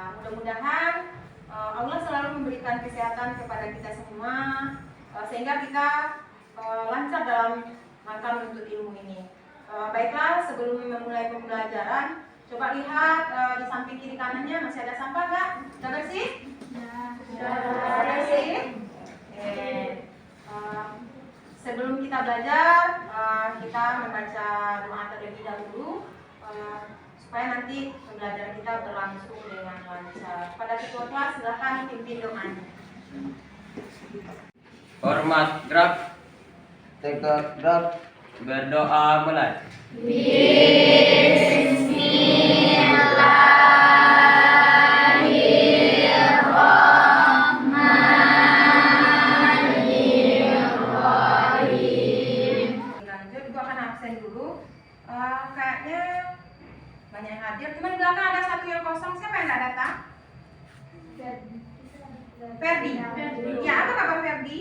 Mudah-mudahan Allah selalu memberikan kesehatan kepada kita semua sehingga kita lancar dalam rangka menuntut ilmu ini. Baiklah, sebelum memulai pembelajaran, coba lihat di samping kiri kanannya masih ada sampah nggak? Sudah bersih? Sudah bersih. Sebelum kita belajar, kita membaca doa terlebih dahulu supaya nanti pembelajaran kita berlangsung dengan lancar. Pada ketua kelas silakan pimpin doanya. Hormat gerak, Tegak gerak, berdoa mulai. Lanjut, ibu akan absen dulu. Kayaknya banyak yang hadir. Cuma di belakang ada satu yang kosong. Siapa yang tidak datang? Ferdi. Ya, apa kabar Ferdi?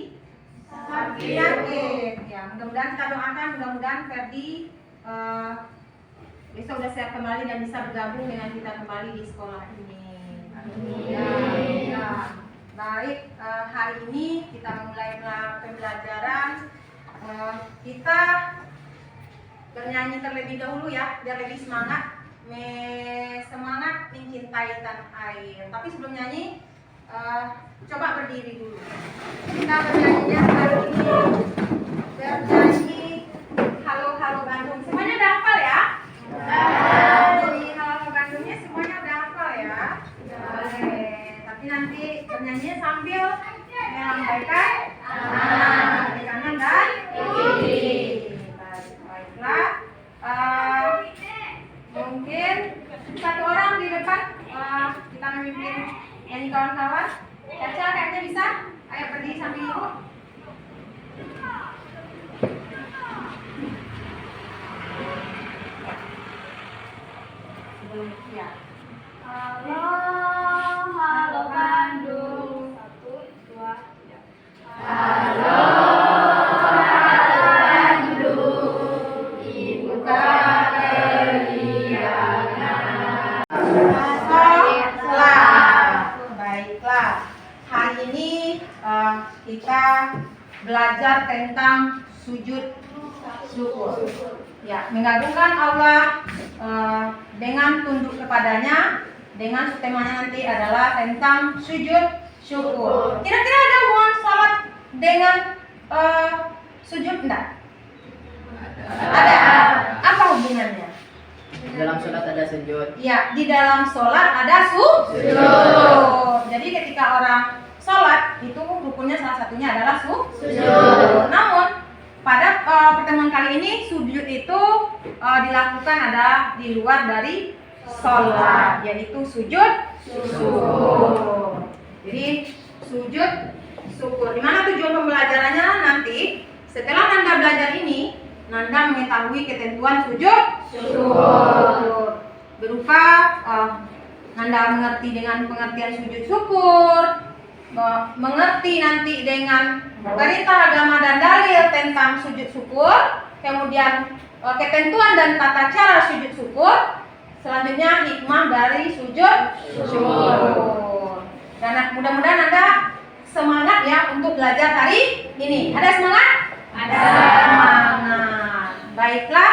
Sakit. Ya, mudah-mudahan kita doakan, mudah-mudahan Ferdi besok sudah sehat kembali dan bisa bergabung dengan kita kembali di sekolah ini. Ya. Baik, hari ini kita mulai pembelajaran. Kita bernyanyi terlebih dahulu ya, biar lebih semangat. Semangat mencintai tanah air. Tapi sebelum nyanyi, coba berdiri dulu. Kita bernyanyinya hari ini bernyanyi Halo Halo Bandung. Semuanya udah hafal ya? Jadi Halo Halo Bandungnya semuanya udah hafal ya? Oke. Tapi nanti bernyanyinya sambil melambaikan kaki kanan dan kiri. Baiklah. Mungkin satu orang di depan kita memimpin nyanyi kawan-kawan. Caca kayaknya bisa. Ayo berdiri sambil ibu. Ya. Halo, halo Bandung. Satu, dua, tiga. Halo, halo Bandung. Ibu kota periangan. Baiklah. Hari ini kita belajar tentang sujud syukur. Ya, mengagungkan Allah dengan tunduk kepadanya. Dengan temanya nanti adalah tentang sujud syukur. Kira-kira ada hubungan salat dengan sujud enggak? Ada. Apa hubungannya? dalam sholat ada sujud. Ya, di dalam sholat ada sujud. Jadi ketika orang sholat itu rukunnya salah satunya adalah sujud. Namun pada pertemuan kali ini sujud itu dilakukan ada di luar dari sholat, yaitu sujud syukur. Jadi sujud syukur. Dimana tujuan pembelajarannya nanti setelah Nanda belajar ini, Nanda mengetahui ketentuan sujud syukur. Berupa Nanda mengerti dengan pengertian sujud syukur, mengerti nanti dengan perintah agama dan dalil tentang sujud syukur, kemudian ketentuan dan tata cara sujud syukur, selanjutnya hikmah dari sujud syukur. Dan mudah-mudahan Anda semangat ya untuk belajar hari ini. Ada semangat? Ada semangat. Baiklah,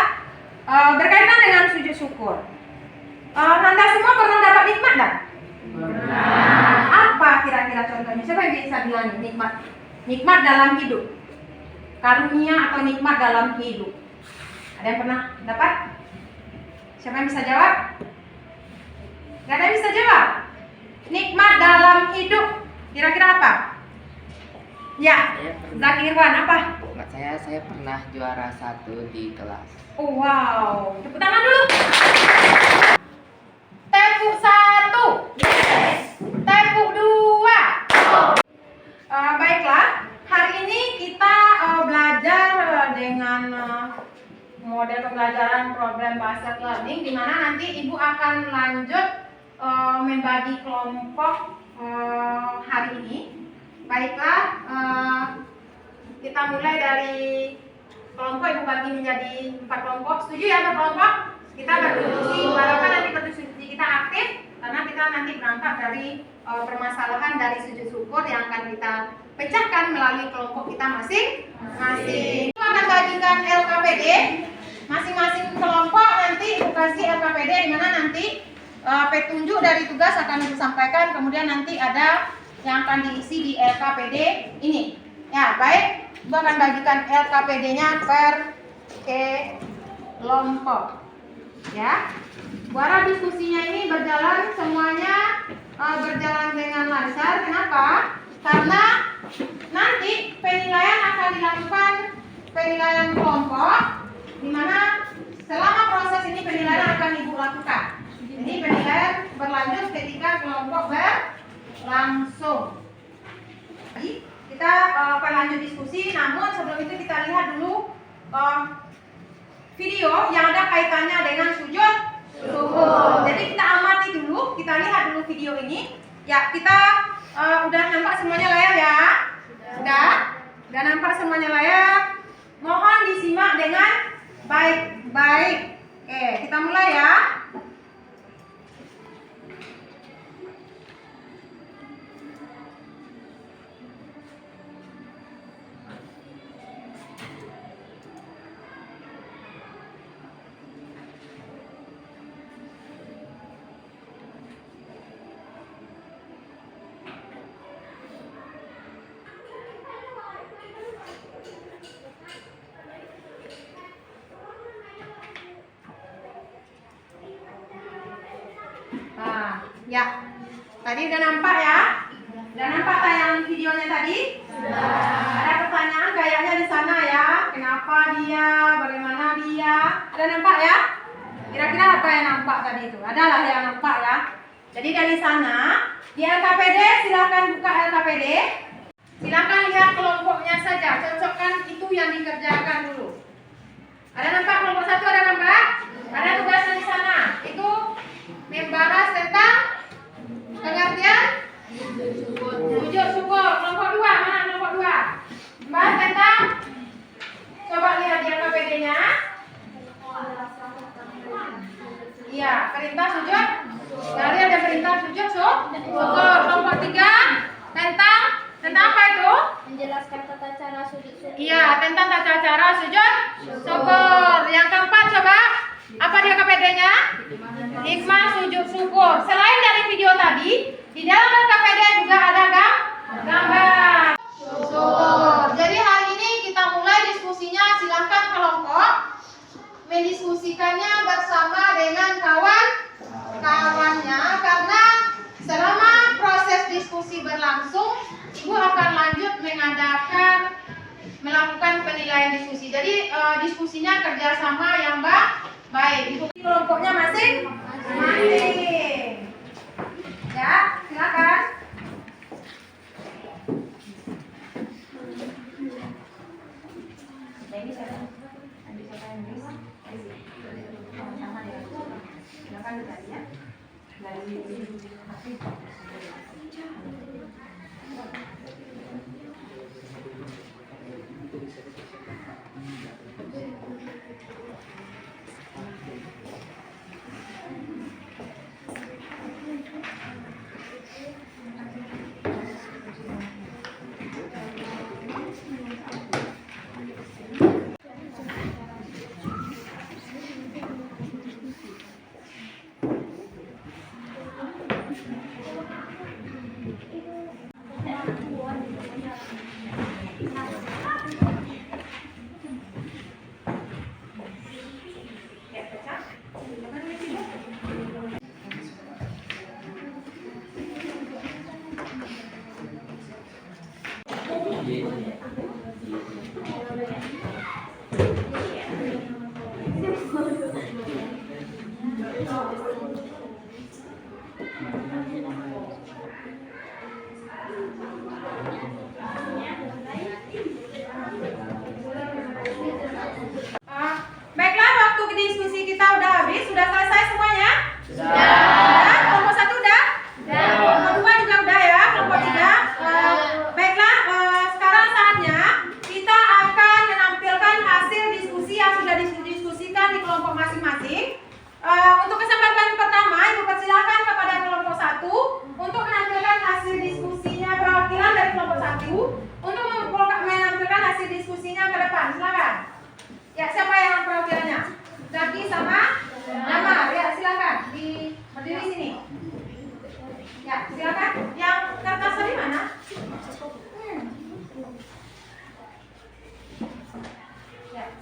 berkaitan dengan sujud syukur. Anda semua pernah dapat nikmat enggak? Pernah. Apa kira-kira contohnya? Siapa yang bisa bilang nikmat? Nikmat dalam hidup, karunia atau nikmat dalam hidup. Ada yang pernah dapat? Siapa yang bisa jawab? Gak ada yang bisa jawab. Nikmat dalam hidup, kira-kira apa? Ya, Zakirwan apa? Saya pernah juara 1 di kelas. Oh, wow, tepuk tangan dulu. Tepuk 1. Yes. Tepuk 2. Baiklah, hari ini kita belajar dengan model pembelajaran program bahasa learning, di mana nanti Ibu akan lanjut membagi kelompok hari ini. Baiklah, kita mulai dari kelompok. Ibu bagi menjadi 4 kelompok. Setuju ya berkelompok? Kita berdiskusi, harapkan nanti berdiskusi kita aktif, karena kita nanti berangkat dari permasalahan dari sujud syukur yang akan kita pecahkan melalui kelompok kita masing-masing. Kita akan bagikan LKPD, masing-masing kelompok nanti kasih LKPD di mana nanti petunjuk dari tugas akan disampaikan, kemudian nanti ada yang akan diisi di LKPD ini. Ya, baik, Ibu akan bagikan LKPD-nya per kelompok. Ya, suara diskusinya ini berjalan semuanya berjalan dengan lancar. Kenapa? Karena nanti penilaian akan dilakukan penilaian kelompok, di mana selama proses ini penilaian akan Ibu lakukan. Jadi penilaian berlanjut ketika kelompok berlangsung. Jadi kita akan lanjut diskusi, namun sebelum itu kita lihat dulu video yang ada kaitannya dengan sujud syukur. Jadi kita amati dulu, kita lihat dulu video ini. Ya, kita udah nampak semuanya layar ya? Udah nampak semuanya layar. Mohon disimak dengan baik-baik. Oke, kita mulai ya. Nah, ya. Tadi udah nampak ya? Udah nampak tayangan videonya tadi? Ada pertanyaan kayaknya di sana ya. Kenapa dia? Bagaimana dia? Ada nampak ya? Kira-kira apa yang nampak tadi itu? Adalah yang nampak ya. Jadi dari sana, di LKPD silakan buka LKPD. Silakan lihat kelompoknya saja. Cocokkan itu yang dikerjakan dulu. Ada nampak kelompok satu? Ada nampak? Ada tugasnya di sana. Itu membahas tentang pengertian sujud syukur. Kelompok 2, mana kelompok 2? Membahas tentang, coba lihat di LKPD-nya. Iya, perintah sujud. Tadi ada perintah sujud syukur. Kelompok 3 tentang apa itu? Menjelaskan tata cara sujud syukur. Iya, tentang tata cara sujud syukur. Yang keempat coba, apa dia KPD-nya? Hikmah sujud syukur. Selain dari video tadi, di dalam KPD juga ada gambar syukur. Jadi hari ini kita mulai diskusinya. Silakan kelompok mendiskusikannya bersama dengan kawan-kawannya, karena selama proses diskusi berlangsung, Ibu akan lanjut melakukan penilaian diskusi. Jadi diskusinya kerjasama yang baik. Ibu kelompoknya masing-masing. Ya, silakan. Ini saya silakan dicari ya. Baiklah, waktu diskusi kita udah habis. Sudah selesai semuanya? Sudah. Kelompok 1 udah? Kelompok 2 juga udah ya? Kelompok 3? Baiklah, sekarang saatnya kita akan menampilkan hasil diskusi yang sudah didiskusikan di kelompok masing-masing. Untuk kesempatan siapa yang perwakilannya? Zaki sama Damar. Ya, silakan berdiri sini. Ya, silakan. Yang kertas tadi mana? Ya,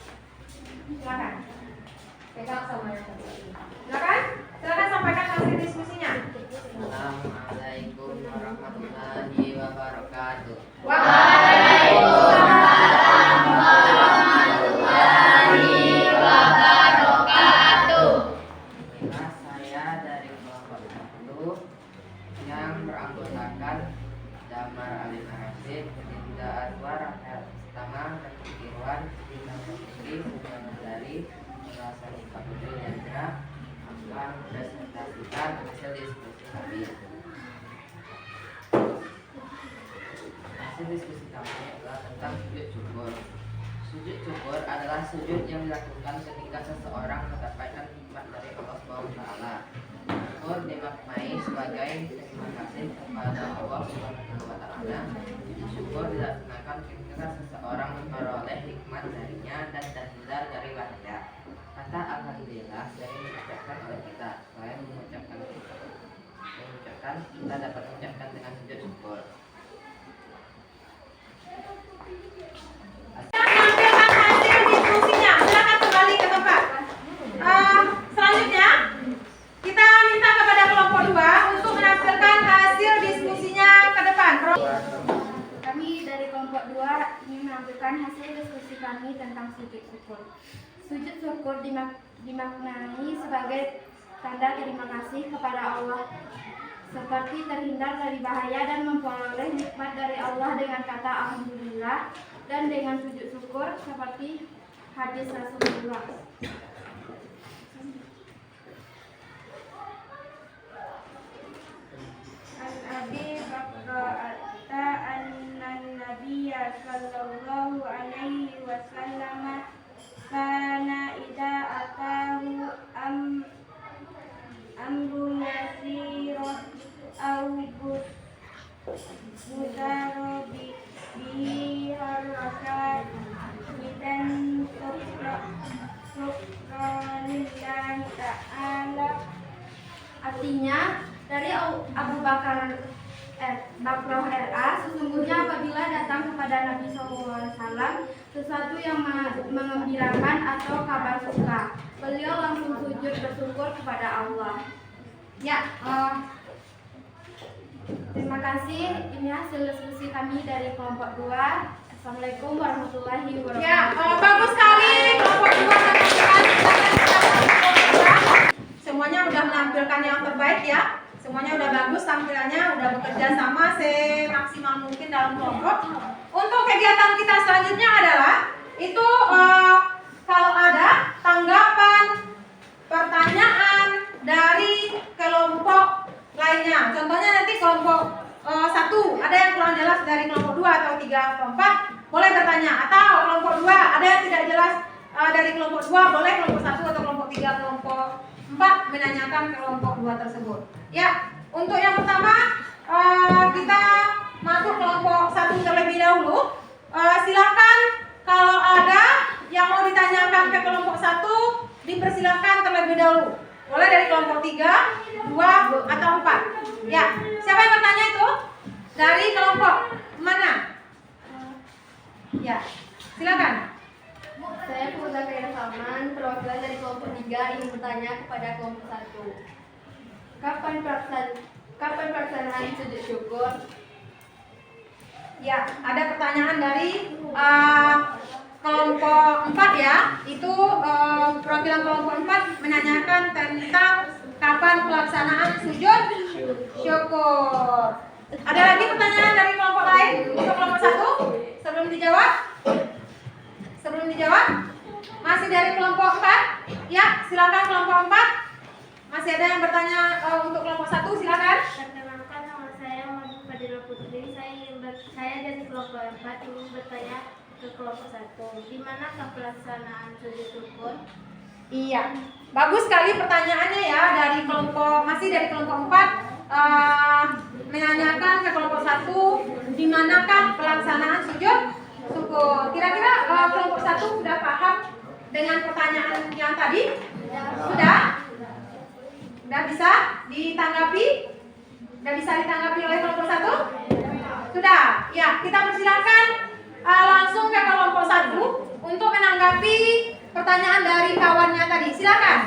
silakan. Pegang sama yang tadi. Silakan sampaikan hasil diskusinya. Assalamualaikum warahmatullahi wabarakatuh. Waalaikumsalam warahmatullahi wabarakatuh. Inilah saya dari kelompok 10 yang beranggotakan Damar Alif Arasif, Dinda Anwar, Rahel Tama, Raffi Irwan, Dinda Putri, Sukarno Dari, Rasani Putri Yandra akan presentasikan hasil diskusi kami. Hasil diskusi kami adalah tentang sujud syukur. Sujud syukur adalah sujud yang dilakukan ketika seseorang mendapatkan nikmat dari Allah SWT. Syukur dimaknai sebagai terima kasih kepada Allah SWT. Syukur dilaksanakan ketika seseorang memperoleh nikmat darinya dan terhindar dari bahaya. Kata alhamdulillah sering diucapkan oleh kita. Selain mengucapkan kita dapat mengucapkan dengan sujud syukur. Tampilkan hasil diskusinya. Silakan kembali ke tempat. Selanjutnya kita minta kepada kelompok 2 untuk menampilkan hasil diskusinya ke depan. Kami dari kelompok 2 ingin menampilkan hasil diskusi kami tentang sujud syukur. Sujud syukur dimaknai sebagai tanda terima kasih kepada Allah, seperti terhindar dari bahaya dan memperoleh nikmat dari Allah dengan kata alhamdulillah, dan dengan sujud syukur seperti hadis Rasulullah. Abi Bakra'ata annan Nabiyya sallallahu alaihi wasallam kana idza atahu amrun yasirun aw mudarabi bihi harakat dan syukranillahi ta'ala. Artinya dari Abu Bakar Bakroh RA, sesungguhnya apabila datang kepada Nabi SAW sesuatu yang mengembirakan atau kabar suka, beliau langsung sujud bersyukur kepada Allah. Ya, terima kasih. Ini hasil diskusi kami dari kelompok 2. Assalamualaikum warahmatullahi wabarakatuh. Ya, bagus sekali kelompok 2 semuanya udah menampilkan yang terbaik ya. Semuanya udah bagus tampilannya, udah bekerja sama semaksimal mungkin dalam kelompok. Untuk kegiatan kita selanjutnya adalah itu kalau ada tanggapan, pertanyaan dari kelompok lainnya. Contohnya nanti kelompok 1 ada yang kurang jelas dari kelompok 2 atau 3 atau 4 boleh bertanya, atau kelompok 2 ada yang tidak jelas dari kelompok 2 boleh kelompok 1 atau kelompok 3 kelompok 4 menanyakan ke kelompok 2 tersebut. Ya, untuk yang pertama kita masuk kelompok 1 terlebih dahulu. Silakan kalau ada yang mau ditanyakan ke kelompok 1 dipersilakan terlebih dahulu. Boleh dari kelompok 3, 2 atau 4. Ya, siapa yang bertanya itu? Dari kelompok mana? Ya, silakan. Saya Furza Khairul Salman, perwakilan dari kelompok 3 ingin bertanya kepada kelompok 1. Kapan pelaksanaan sujud syukur? Ya, ada pertanyaan dari kelompok 4 ya. Itu perwakilan kelompok 4 menanyakan tentang kapan pelaksanaan sujud syukur. Ada lagi pertanyaan dari kelompok lain untuk kelompok 1 sebelum dijawab? Sebelum dijawab? Masih dari kelompok 4? Ya, silakan kelompok 4. Masih ada yang bertanya untuk kelompok 1, silakan. Perkenalkan, nama saya Muhammad Fadila Putri. Saya dari kelompok 4 ingin bertanya ke kelompok 1. Di manakah pelaksanaan sujud syukur? Iya, bagus sekali pertanyaannya ya dari kelompok, masih dari kelompok 4 menanyakan ke kelompok 1 di manakah pelaksanaan sujud syukur. Kira-kira kelompok 1 sudah paham dengan pertanyaan yang tadi? Sudah? Sudah bisa ditanggapi? Sudah bisa ditanggapi oleh kelompok 1? Sudah. Ya, kita persilakan langsung ke kelompok 1 untuk menanggapi pertanyaan dari kawannya tadi. Silakan.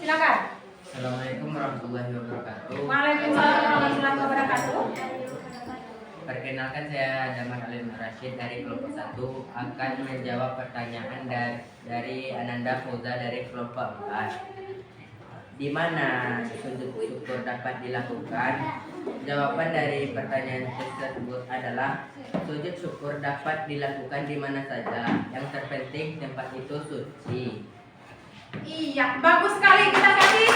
Silakan. Assalamualaikum warahmatullahi wabarakatuh. Waalaikumsalam warahmatullahi wabarakatuh. Perkenalkan, saya Damar Alim Rashid dari kelompok 1 akan menjawab pertanyaan dari Ananda Fauza dari kelompok 4. Di mana sujud syukur dapat dilakukan? Jawaban dari pertanyaan tersebut adalah sujud syukur dapat dilakukan di mana saja. Yang terpenting tempat itu suci. Iya, bagus sekali. Kita kasih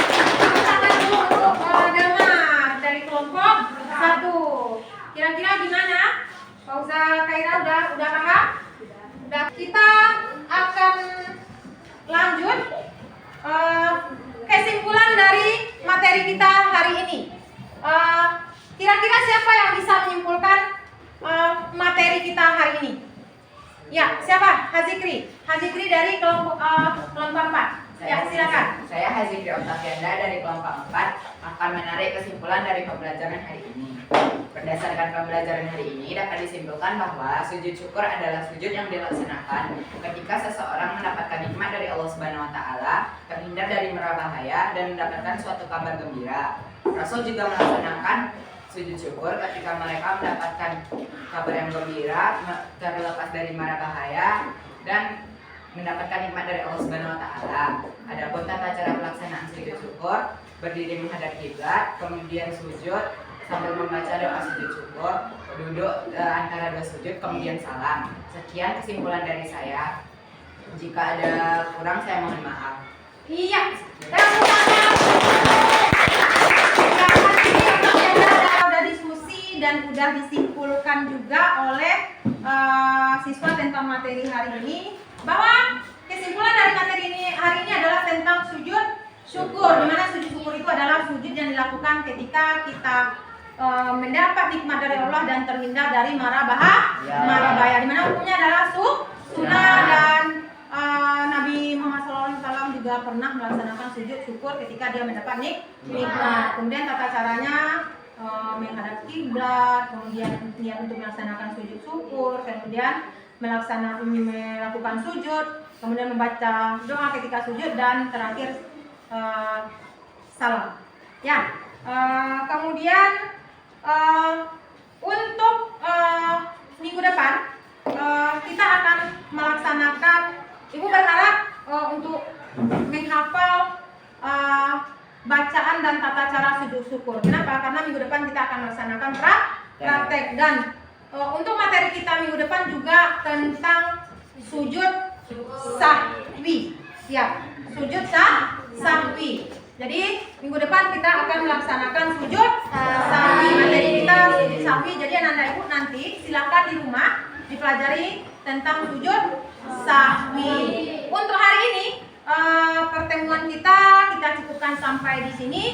tepuk tangan dulu untuk Damar dari kelompok 1. Kira-kira gimana? Fauza, Kaira udah paham? Udah. Kita akan lanjut kesimpulan dari materi kita hari ini. Kira-kira siapa yang bisa menyimpulkan materi kita hari ini? Ya, siapa? Hazikri. Hazikri dari kelompok 4. Ya, silakan. Saya Hazikri Octavianda dari kelompok 4 akan menarik kesimpulan dari pembelajaran hari ini. Berdasarkan pembelajaran hari ini dapat disimpulkan bahwa sujud syukur adalah sujud yang dilaksanakan ketika seseorang mendapatkan nikmat dari Allah Subhanahu wa taala, terhindar dari mara bahaya dan mendapatkan suatu kabar gembira. Rasul juga melaksanakan sujud syukur ketika mereka mendapatkan kabar yang gembira, terlepas dari mara bahaya dan mendapatkan nikmat dari Allah Subhanahu wa taala. Adapun tata cara pelaksanaan sujud syukur, berdiri menghadap kiblat, kemudian sujud sambil membaca doa sujud syukur, duduk antara dua sujud, kemudian salam. Sekian kesimpulan dari saya. Jika ada kurang saya mohon maaf. Iya. Udah diskusi dan udah disimpulkan juga oleh siswa tentang materi hari ini, bahwa kesimpulan dari materi ini hari ini adalah tentang sujud syukur, di mana sujud syukur itu adalah sujud yang dilakukan ketika kita mendapat nikmat dari Allah dan terhindar dari mara bahaya, di mana hukumnya adalah sunnah dan Nabi Muhammad SAW juga pernah melaksanakan sujud syukur ketika dia mendapat nikmat. Kemudian tata caranya menghadap kiblat, kemudian niat untuk melaksanakan sujud syukur, kemudian melakukan sujud, kemudian membaca doa ketika sujud, dan terakhir salam. Ya, kemudian untuk minggu depan kita akan melaksanakan. Ibu berharap untuk menghafal bacaan dan tata cara sujud syukur. Kenapa? Karena minggu depan kita akan melaksanakan praktek, dan untuk materi kita minggu depan juga tentang sujud sahwi. Ya, sujud sahwi. Jadi minggu depan kita akan melaksanakan sujud sahwi. Materi kita sujud sahwi. Jadi anak-anak ibu nanti silakan di rumah dipelajari tentang sujud sahwi. Untuk hari ini pertemuan kita cukupkan sampai di sini.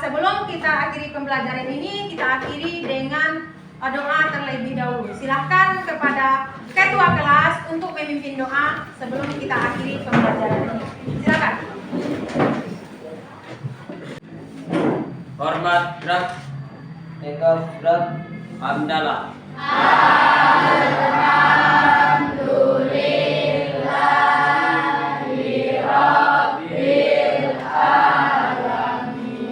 Sebelum kita akhiri pembelajaran ini, kita akhiri dengan doa terlebih dahulu. Silakan kepada ketua kelas untuk memimpin doa sebelum kita akhiri pembelajaran ini. Silakan. Hormat gerak. Tegak gerak. Hamdalah.